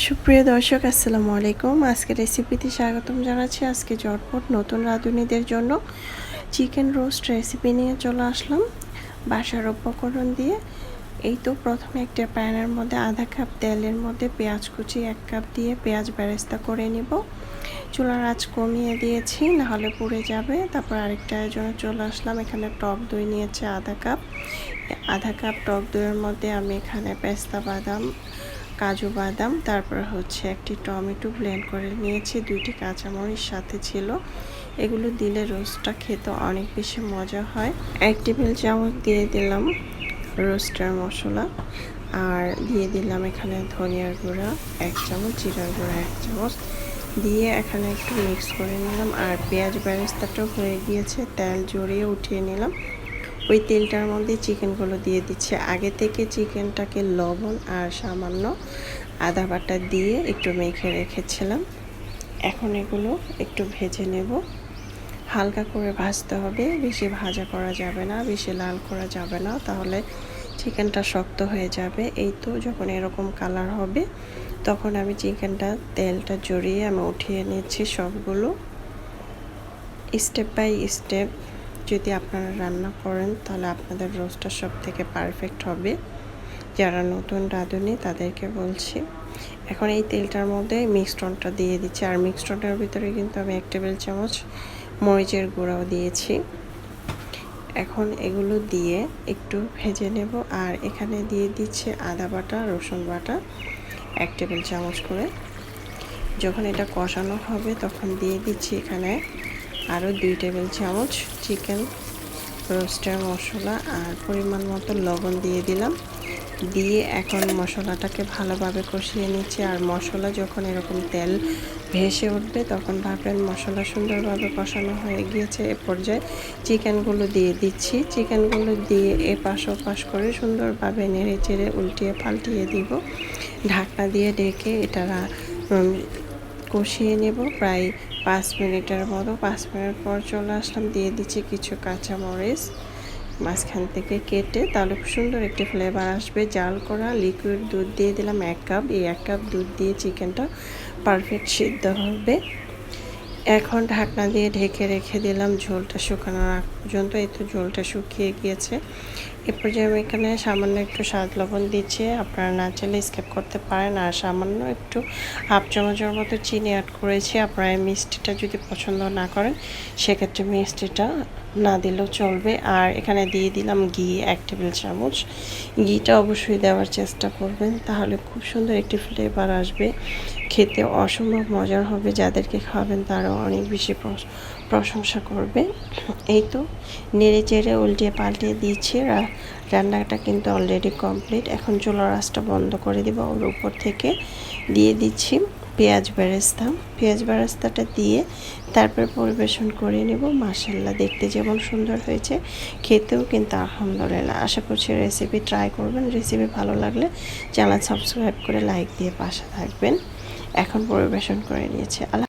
সুপ্রিয় দর্শক আসসালামু আলাইকুম। আজকে রেসিপিতে স্বাগতম জানাচ্ছি। আজকে ঝটপট নতুন রাঁধুনিদের জন্য চিকেন রোস্ট রেসিপি নিয়ে চলে আসলাম বাসার উপকরণ দিয়ে। এই তো প্রথমে একটা প্যানের মধ্যে আধা কাপ তেলের মধ্যে পেঁয়াজ কুচি 1 কাপ দিয়ে পেঁয়াজ বেরেস্তা করে নিব। চুলার আঁচ কমিয়ে দিয়েছি, নাহলে পুড়ে যাবে। তারপর আরেকটা আয়োজনে চলে আসলাম। এখানে টক দই নিয়েছে আধা কাপ টক দইয়ের মধ্যে আমি এখানে পেস্তা বাদাম, কাজু বাদাম, তারপর হচ্ছে একটি টমেটো ব্লেন্ড করে নিয়েছি, 2টি কাঁচামরিচ সাথে ছিল। এগুলো দিলে রোস্টটা খেতে অনেক বেশি মজা হয়। 1 টেবিল চামচ দিয়ে দিলাম রোস্টার মশলা, আর দিয়ে দিলাম এখানে ধনিয়ার গুঁড়া 1 চামচ, জিরার গুঁড়া 1 চামচ দিয়ে এখানে একটু মিক্স করে নিলাম। আর পেঁয়াজ বেরেস্তাটাও হয়ে গিয়েছে, তেল জড়িয়ে উঠিয়ে নিলাম। ওই তেলটার মধ্যে চিকেনগুলো দিয়ে দিচ্ছি। আগে থেকে চিকেনটাকে লবণ আর সামান্য আদা বাটা দিয়ে একটু মেখে রেখেছিলাম। এখন এগুলো একটু ভেজে নেব। হালকা করে ভাজতে হবে, বেশি ভাজা করা যাবে না, বেশি লাল করা যাবে না, তাহলে চিকেনটা শক্ত হয়ে যাবে। এই তো যখন এরকম কালার হবে তখন আমি চিকেনটা তেলটা জড়িয়ে আমি উঠিয়ে নিচ্ছি সবগুলো। স্টেপ বাই স্টেপ যদি আপনারা রান্না করেন তাহলে আপনাদের রোস্টটা সব থেকে পারফেক্ট হবে। যারা নতুন রাঁধুনি তাদেরকে বলছি। এখন এই তেলটার মধ্যে মিক্সডনটা দিয়ে দিচ্ছি, আর মিক্সডনটার ভিতরে কিন্তু আমি 1 টেবিল চামচ মরিচের গুঁড়াও দিয়েছি। এখন এগুলো দিয়ে একটু ভেজে নেব। আর এখানে দিয়ে দিচ্ছি আদা বাটা, রসুন বাটা 1 টেবিল চামচ করে। যখন এটা কষানো হবে তখন দিয়ে দিচ্ছি এখানে আরও 2 টেবিল চামচ চিকেন রোস্টের মশলা, আর পরিমাণ মতো লবণ দিয়ে দিলাম। দিয়ে এখন মশলাটাকে ভালোভাবে কষিয়ে নিচ্ছি। আর মশলা যখন এরকম তেল ভেসে উঠবে তখন ভাববেন মশলা সুন্দরভাবে কষানো হয়ে গিয়েছে। এ পর্যায়ে চিকেনগুলো দিয়ে দিচ্ছি। চিকেনগুলো দিয়ে এপাশ ওপাশ করে সুন্দরভাবে নেড়ে চেড়ে উল্টিয়ে পাল্টিয়ে দিব। ঢাকনা দিয়ে ঢেকে এটা কষিয়ে নেব প্রায় 5 মিনিটের মতো। 5 মিনিট পর চলে আসলাম, দিয়ে দিচ্ছি কিছু কাঁচামরিচ মাঝখান থেকে কেটে, তাহলে খুব সুন্দর একটি ফ্লেভার আসবে। জাল করা লিকুইড দুধ দিয়ে দিলাম 1 কাপ। এই 1 কাপ দুধ দিয়ে চিকেনটা পারফেক্ট সিদ্ধ হবে। এখন ঢাকনা দিয়ে ঢেকে রেখে দিলাম ঝোলটা শুকানোর আগ পর্যন্ত। এই তো ঝোলটা শুকিয়ে গিয়েছে। এ পর্যায়ে আমি এখানে সামান্য একটু স্বাদ লবণ দিচ্ছি, আপনারা না চাইলে স্কিপ করতে পারেন। আর সামান্য একটু হাফ চামচের মতো চিনি অ্যাড করেছি। আপনারা মিষ্টিটা যদি পছন্দ না করেন সেক্ষেত্রে মিষ্টিটা না দিলেও চলবে। আর এখানে দিয়ে দিলাম ঘি 1 টেবিল চামচ। ঘিটা অবশ্যই দেওয়ার চেষ্টা করবেন, তাহলে খুব সুন্দর একটি ফ্লেভার আসবে, খেতে অসম্ভব মজার হবে। যাদেরকে খাওয়াবেন তারাও অনেক বেশি প্রশংসা করবে। এই তো নেড়ে চেড়ে উল্টিয়ে পাল্টিয়ে দিচ্ছি। রান্নাটা কিন্তু অলরেডি কমপ্লিট। এখন চুলার আঁচটা বন্ধ করে দিব। ওর উপর থেকে দিয়ে দিচ্ছি পেঁয়াজ বেরেস্তাটা দিয়ে তারপর পরিবেশন করে নেব। মাশাআল্লাহ, দেখতে যেমন সুন্দর হয়েছে খেতেও কিন্তু আলহামদুলিল্লাহ। আশা করছি রেসিপি ট্রাই করবেন। রেসিপি ভালো লাগলে চ্যানেল সাবস্ক্রাইব করে লাইক দিয়ে পাশে থাকবেন। এখন পরিবেশন করে নিয়েছি।